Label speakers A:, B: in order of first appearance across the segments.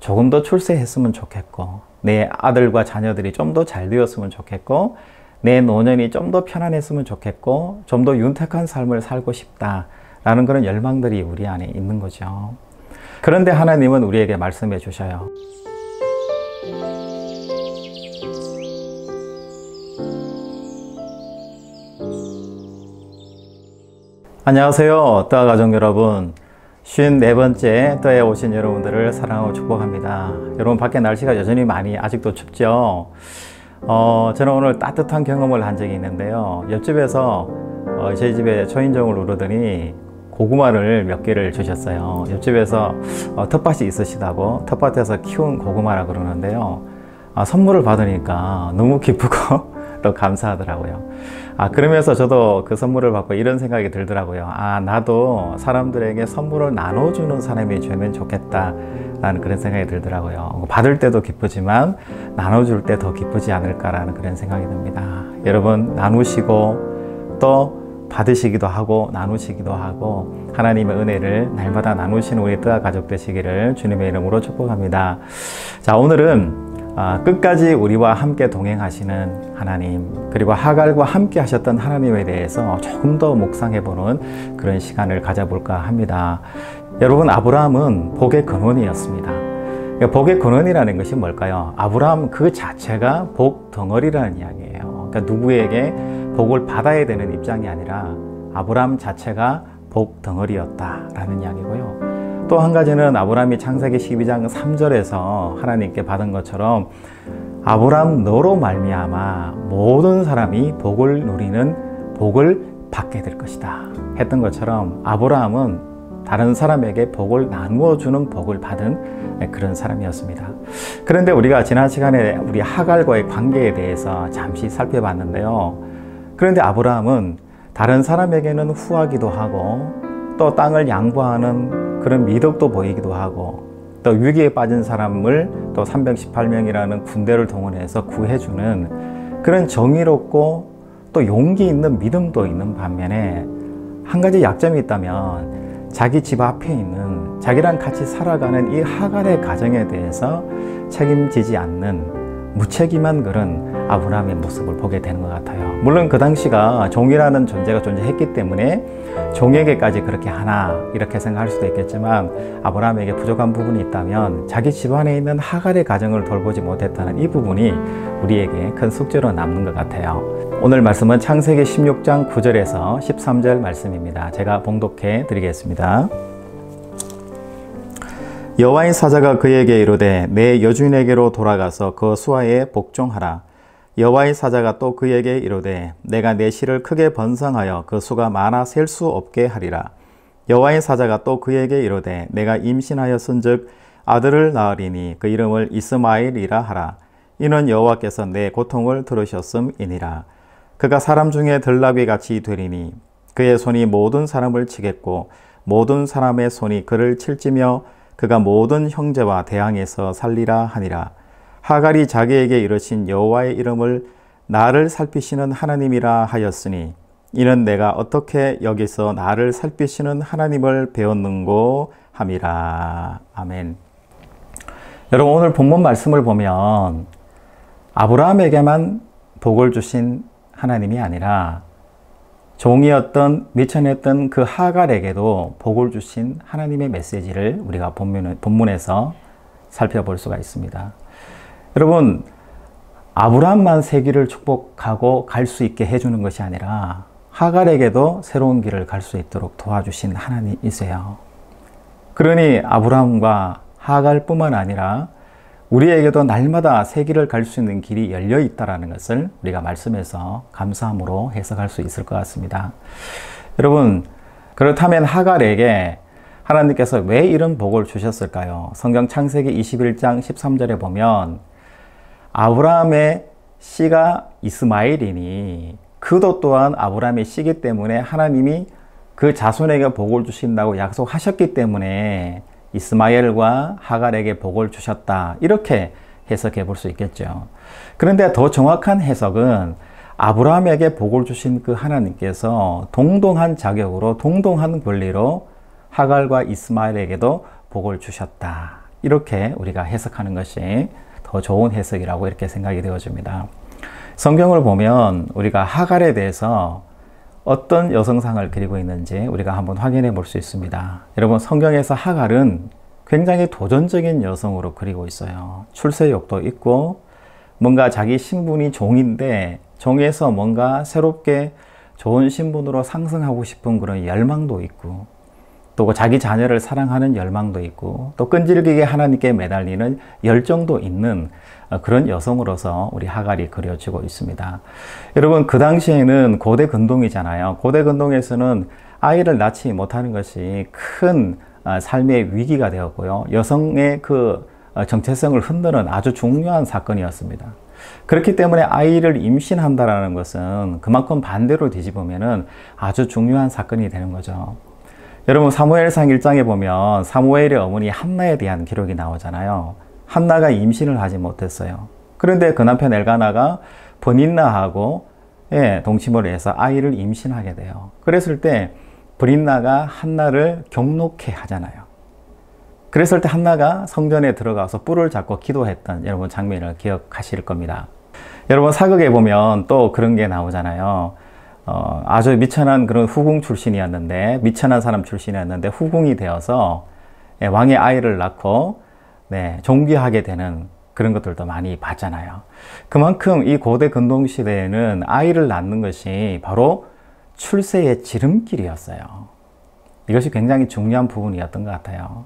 A: 조금 더 출세했으면 좋겠고, 내 아들과 자녀들이 좀 더 잘 되었으면 좋겠고, 내 노년이 좀 더 편안했으면 좋겠고, 좀 더 윤택한 삶을 살고 싶다라는 그런 열망들이 우리 안에 있는 거죠. 그런데 하나님은 우리에게 말씀해 주셔요. 안녕하세요, 뜨아 가족 여러분. 54번째 뜨아에 오신 여러분들을 사랑하고 축복합니다. 여러분, 밖에 날씨가 여전히 많이 아직도 춥죠? 저는 오늘 따뜻한 경험을 한 적이 있는데요. 옆집에서 저희 집에 초인종을 누르더니 고구마를 몇 개를 주셨어요. 옆집에서 텃밭이 있으시다고 텃밭에서 키운 고구마라 그러는데요. 선물을 받으니까 너무 기쁘고 또 감사하더라고요. 그러면서 저도 그 선물을 받고 이런 생각이 들더라고요. 나도 사람들에게 선물을 나눠주는 사람이 되면 좋겠다 라는 그런 생각이 들더라고요. 받을 때도 기쁘지만 나눠줄 때 더 기쁘지 않을까라는 그런 생각이 듭니다. 여러분, 나누시고 또 받으시기도 하고 나누시기도 하고 하나님의 은혜를 날마다 나누시는 우리 뜨아 가족 되시기를 주님의 이름으로 축복합니다. 자, 오늘은 끝까지 우리와 함께 동행하시는 하나님, 그리고 하갈과 함께 하셨던 하나님에 대해서 조금 더 묵상해보는 그런 시간을 가져볼까 합니다. 여러분, 아브라함은 복의 근원이었습니다. 복의 근원이라는 것이 뭘까요? 아브라함 그 자체가 복 덩어리라는 이야기예요. 그러니까 누구에게 복을 받아야 되는 입장이 아니라 아브라함 자체가 복 덩어리였다라는 이야기고요. 또 한 가지는 아브라함이 창세기 12장 3절에서 하나님께 받은 것처럼 아브라함 너로 말미암아 모든 사람이 복을 누리는 복을 받게 될 것이다 했던 것처럼 아브라함은 다른 사람에게 복을 나누어 주는 복을 받은 그런 사람이었습니다. 그런데 우리가 지난 시간에 우리 하갈과의 관계에 대해서 잠시 살펴봤는데요. 그런데 아브라함은 다른 사람에게는 후하기도 하고 또 땅을 양보하는 그런 미덕도 보이기도 하고 또 위기에 빠진 사람을 또 318명이라는 군대를 동원해서 구해주는 그런 정의롭고 또 용기 있는 믿음도 있는 반면에 한 가지 약점이 있다면 자기 집 앞에 있는 자기랑 같이 살아가는 이 하갈의 가정에 대해서 책임지지 않는 무책임한 그런 아브라함의 모습을 보게 되는 것 같아요. 물론 그 당시가 종이라는 존재가 존재했기 때문에 종에게까지 그렇게 하나 이렇게 생각할 수도 있겠지만 아브라함에게 부족한 부분이 있다면 자기 집안에 있는 하갈의 가정을 돌보지 못했다는 이 부분이 우리에게 큰 숙제로 남는 것 같아요. 오늘 말씀은 창세기 16장 9절에서 13절 말씀입니다. 제가 봉독해 드리겠습니다. 여호와의 사자가 그에게 이르되 내 여주인에게로 돌아가서 그 수하에 복종하라. 여호와의 사자가 또 그에게 이르되 내가 내 실을 크게 번성하여 그 수가 많아 셀 수 없게 하리라. 여호와의 사자가 또 그에게 이르되 내가 임신하였은즉 아들을 낳으리니 그 이름을 이스마엘이라 하라. 이는 여호와께서 내 고통을 들으셨음이니라. 그가 사람 중에 들나귀 같이 되리니 그의 손이 모든 사람을 치겠고 모든 사람의 손이 그를 칠지며 그가 모든 형제와 대항해서 살리라 하니라. 하갈이 자기에게 이르신 여호와의 이름을 나를 살피시는 하나님이라 하였으니 이는 내가 어떻게 여기서 나를 살피시는 하나님을 배웠는고 함이라. 아멘. 여러분, 오늘 본문 말씀을 보면 아브라함에게만 복을 주신 하나님이 아니라 종이었던 미천했던 그 하갈에게도 복을 주신 하나님의 메시지를 우리가 본문에서 살펴볼 수가 있습니다. 여러분, 아브라함만 새 길을 축복하고 갈 수 있게 해주는 것이 아니라 하갈에게도 새로운 길을 갈 수 있도록 도와주신 하나님이세요. 그러니 아브라함과 하갈뿐만 아니라 우리에게도 날마다 새 길을 갈 수 있는 길이 열려 있다는 것을 우리가 말씀에서 감사함으로 해석할 수 있을 것 같습니다. 여러분, 그렇다면 하갈에게 하나님께서 왜 이런 복을 주셨을까요? 성경 창세기 21장 13절에 보면 아브라함의 씨가 이스마엘이니 그도 또한 아브라함의 씨이기 때문에 하나님이 그 자손에게 복을 주신다고 약속하셨기 때문에 이스마엘과 하갈에게 복을 주셨다, 이렇게 해석해 볼 수 있겠죠. 그런데 더 정확한 해석은 아브라함에게 복을 주신 그 하나님께서 동등한 자격으로 동등한 권리로 하갈과 이스마엘에게도 복을 주셨다, 이렇게 우리가 해석하는 것이 더 좋은 해석이라고 이렇게 생각이 되어집니다. 성경을 보면 우리가 하갈에 대해서 어떤 여성상을 그리고 있는지 우리가 한번 확인해 볼 수 있습니다. 여러분, 성경에서 하갈은 굉장히 도전적인 여성으로 그리고 있어요. 출세욕도 있고 뭔가 자기 신분이 종인데 종에서 뭔가 새롭게 좋은 신분으로 상승하고 싶은 그런 열망도 있고 또 자기 자녀를 사랑하는 열망도 있고 또 끈질기게 하나님께 매달리는 열정도 있는 그런 여성으로서 우리 하갈이 그려지고 있습니다. 여러분, 그 당시에는 고대 근동이잖아요. 고대 근동에서는 아이를 낳지 못하는 것이 큰 삶의 위기가 되었고요. 여성의 그 정체성을 흔드는 아주 중요한 사건이었습니다. 그렇기 때문에 아이를 임신한다는 것은 그만큼 반대로 뒤집으면 아주 중요한 사건이 되는 거죠. 여러분, 사무엘상 1장에 보면 사무엘의 어머니 한나에 대한 기록이 나오잖아요. 한나가 임신을 하지 못했어요. 그런데 그 남편 엘가나가 브닌나하고 동침을 해서 아이를 임신하게 돼요. 그랬을 때 브닌나가 한나를 경록해 하잖아요. 그랬을 때 한나가 성전에 들어가서 뿔을 잡고 기도했던 여러분 장면을 기억하실 겁니다. 여러분, 사극에 보면 또 그런 게 나오잖아요. 아주 미천한 그런 후궁 출신이었는데, 미천한 사람 출신이었는데 후궁이 되어서 왕의 아이를 낳고 존귀하게 되는 그런 것들도 많이 봤잖아요. 그만큼 이 고대 근동시대에는 아이를 낳는 것이 바로 출세의 지름길이었어요. 이것이 굉장히 중요한 부분이었던 것 같아요.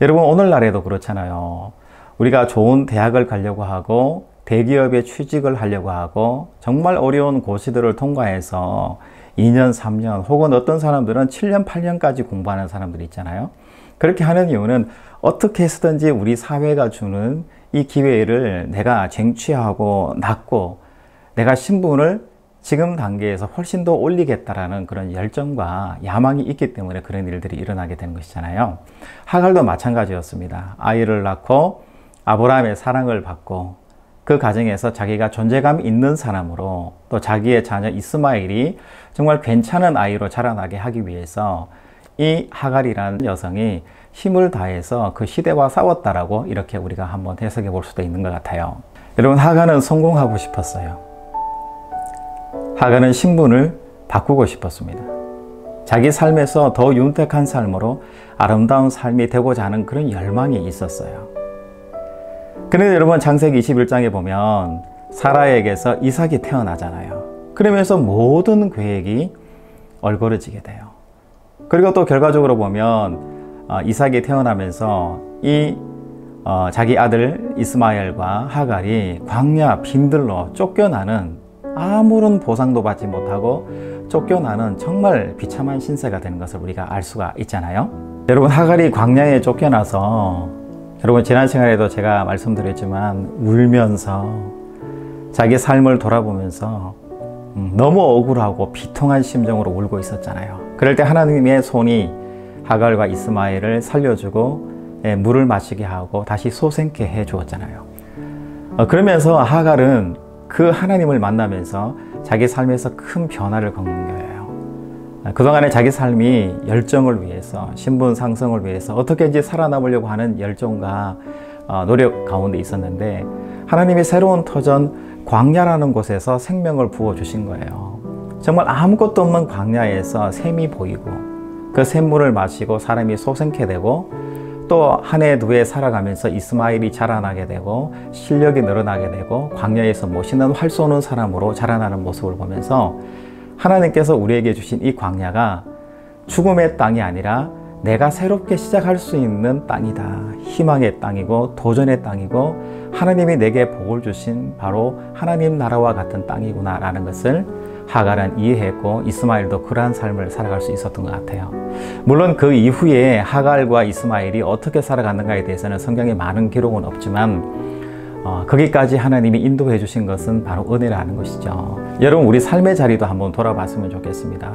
A: 여러분, 오늘날에도 그렇잖아요. 우리가 좋은 대학을 가려고 하고 대기업에 취직을 하려고 하고 정말 어려운 고시들을 통과해서 2년, 3년 혹은 어떤 사람들은 7년, 8년까지 공부하는 사람들이 있잖아요. 그렇게 하는 이유는 어떻게 해서든지 우리 사회가 주는 이 기회를 내가 쟁취하고 낳고 내가 신분을 지금 단계에서 훨씬 더 올리겠다라는 그런 열정과 야망이 있기 때문에 그런 일들이 일어나게 되는 것이잖아요. 하갈도 마찬가지였습니다. 아이를 낳고 아브라함의 사랑을 받고 그 가정에서 자기가 존재감 있는 사람으로 또 자기의 자녀 이스마엘이 정말 괜찮은 아이로 자라나게 하기 위해서 이 하갈이라는 여성이 힘을 다해서 그 시대와 싸웠다라고 이렇게 우리가 한번 해석해 볼 수도 있는 것 같아요. 여러분, 하갈은 성공하고 싶었어요. 하갈은 신분을 바꾸고 싶었습니다. 자기 삶에서 더 윤택한 삶으로 아름다운 삶이 되고자 하는 그런 열망이 있었어요. 그런데 여러분, 창세기 21장에 보면 사라에게서 이삭이 태어나잖아요. 그러면서 모든 계획이 얼거려지게 돼요. 그리고 또 결과적으로 보면 이삭이 태어나면서 자기 아들 이스마엘과 하갈이 광야 빈들로 쫓겨나는, 아무런 보상도 받지 못하고 쫓겨나는 정말 비참한 신세가 되는 것을 우리가 알 수가 있잖아요. 여러분, 하갈이 광야에 쫓겨나서 여러분 지난 시간에도 제가 말씀드렸지만 울면서 자기 삶을 돌아보면서 너무 억울하고 비통한 심정으로 울고 있었잖아요. 그럴 때 하나님의 손이 하갈과 이스마엘을 살려주고 물을 마시게 하고 다시 소생케 해 주었잖아요. 그러면서 하갈은 그 하나님을 만나면서 자기 삶에서 큰 변화를 겪는 거예요. 그동안에 자기 삶이 열정을 위해서, 신분 상승을 위해서 어떻게든지 살아남으려고 하는 열정과 노력 가운데 있었는데 하나님이 새로운 터전 광야라는 곳에서 생명을 부어주신 거예요. 정말 아무것도 없는 광야에서 샘이 보이고 그 샘물을 마시고 사람이 소생케 되고 또 한 해 두 해 살아가면서 이스마엘이 자라나게 되고 실력이 늘어나게 되고 광야에서 멋있는 활 쏘는 사람으로 자라나는 모습을 보면서 하나님께서 우리에게 주신 이 광야가 죽음의 땅이 아니라 내가 새롭게 시작할 수 있는 땅이다. 희망의 땅이고 도전의 땅이고 하나님이 내게 복을 주신 바로 하나님 나라와 같은 땅이구나 라는 것을 하갈은 이해했고 이스마엘도 그러한 삶을 살아갈 수 있었던 것 같아요. 물론 그 이후에 하갈과 이스마엘이 어떻게 살아갔는가에 대해서는 성경에 많은 기록은 없지만 거기까지 하나님이 인도해 주신 것은 바로 은혜라는 것이죠. 여러분, 우리 삶의 자리도 한번 돌아봤으면 좋겠습니다.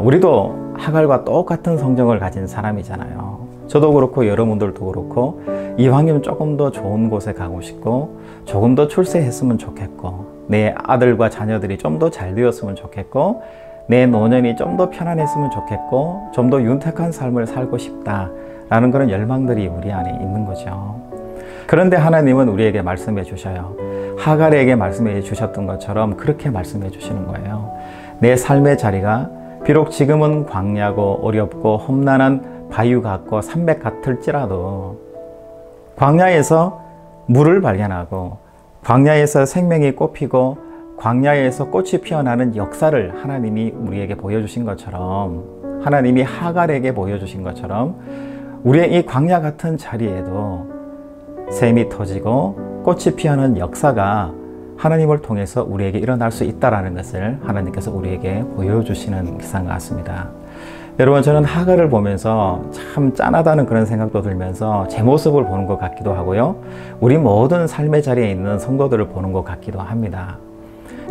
A: 우리도 하갈과 똑같은 성정을 가진 사람이잖아요. 저도 그렇고 여러분들도 그렇고 이왕이면 조금 더 좋은 곳에 가고 싶고 조금 더 출세했으면 좋겠고 내 아들과 자녀들이 좀 더 잘 되었으면 좋겠고 내 노년이 좀 더 편안했으면 좋겠고 좀 더 윤택한 삶을 살고 싶다 라는 그런 열망들이 우리 안에 있는 거죠. 그런데 하나님은 우리에게 말씀해 주셔요. 하갈에게 말씀해 주셨던 것처럼 그렇게 말씀해 주시는 거예요. 내 삶의 자리가 비록 지금은 광야고 어렵고 험난한 바위 같고 산맥 같을지라도 광야에서 물을 발견하고 광야에서 생명이 꽃피고 광야에서 꽃이 피어나는 역사를 하나님이 우리에게 보여주신 것처럼, 하나님이 하갈에게 보여주신 것처럼 우리의 이 광야 같은 자리에도 샘이 터지고 꽃이 피어나는 역사가 하나님을 통해서 우리에게 일어날 수 있다는 것을 하나님께서 우리에게 보여주시는 기사인 것 같습니다. 여러분, 저는 하갈을 보면서 참 짠하다는 그런 생각도 들면서 제 모습을 보는 것 같기도 하고요. 우리 모든 삶의 자리에 있는 성도들을 보는 것 같기도 합니다.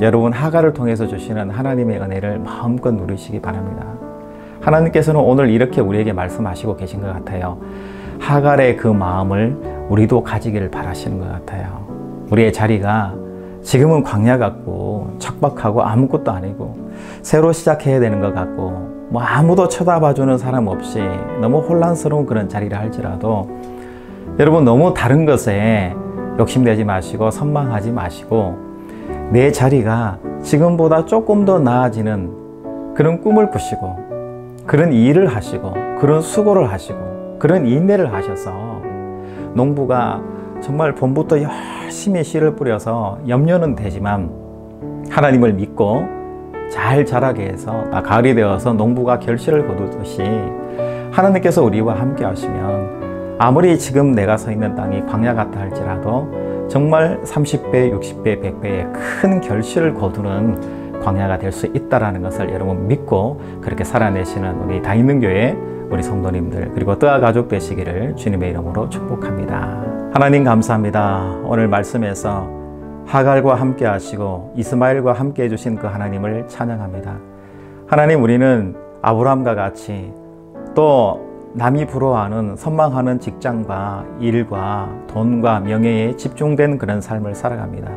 A: 여러분, 하갈을 통해서 주시는 하나님의 은혜를 마음껏 누리시기 바랍니다. 하나님께서는 오늘 이렇게 우리에게 말씀하시고 계신 것 같아요. 하갈의 그 마음을 우리도 가지기를 바라시는 것 같아요. 우리의 자리가 지금은 광야 같고 척박하고 아무것도 아니고 새로 시작해야 되는 것 같고 뭐 아무도 쳐다봐주는 사람 없이 너무 혼란스러운 그런 자리라 할지라도 여러분, 너무 다른 것에 욕심내지 마시고 선망하지 마시고 내 자리가 지금보다 조금 더 나아지는 그런 꿈을 꾸시고 그런 일을 하시고 그런 수고를 하시고 그런 인내를 하셔서 농부가 정말 봄부터 열심히 씨를 뿌려서 염려는 되지만 하나님을 믿고 잘 자라게 해서 가을이 되어서 농부가 결실을 거두듯이 하나님께서 우리와 함께 하시면 아무리 지금 내가 서 있는 땅이 광야 같다 할지라도 정말 30배, 60배, 100배의 큰 결실을 거두는 광야가 될 수 있다는 것을 여러분 믿고 그렇게 살아내시는 우리 다있는교회 우리 성도님들 그리고 뜨아 가족 되시기를 주님의 이름으로 축복합니다. 하나님 감사합니다. 오늘 말씀에서 하갈과 함께 하시고 이스마엘과 함께 해주신 그 하나님을 찬양합니다. 하나님, 우리는 아브라함과 같이 또 남이 부러워하는 선망하는 직장과 일과 돈과 명예에 집중된 그런 삶을 살아갑니다.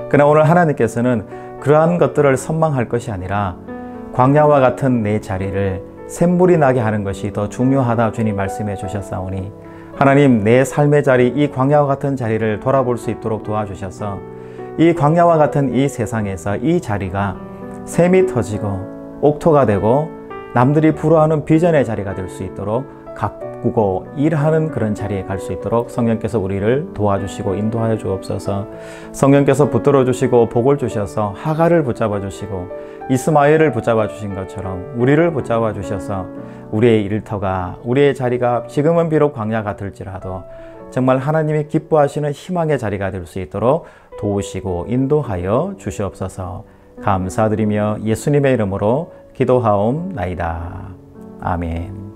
A: 그러나 오늘 하나님께서는 그러한 것들을 선망할 것이 아니라 광야와 같은 내 자리를 샘물이 나게 하는 것이 더 중요하다 주님 말씀해 주셨사오니 하나님, 내 삶의 자리, 이 광야와 같은 자리를 돌아볼 수 있도록 도와주셔서 이 광야와 같은 이 세상에서 이 자리가 샘이 터지고 옥토가 되고 남들이 부러워하는 비전의 자리가 될 수 있도록 가꾸고 일하는 그런 자리에 갈 수 있도록 성령께서 우리를 도와주시고 인도하여 주옵소서. 성령께서 붙들어 주시고 복을 주셔서 하갈을 붙잡아 주시고 이스마엘을 붙잡아 주신 것처럼 우리를 붙잡아 주셔서 우리의 일터가, 우리의 자리가 지금은 비록 광야 같을지라도 정말 하나님이 기뻐하시는 희망의 자리가 될 수 있도록 도우시고 인도하여 주시옵소서. 감사드리며 예수님의 이름으로 기도하옵나이다. 아멘.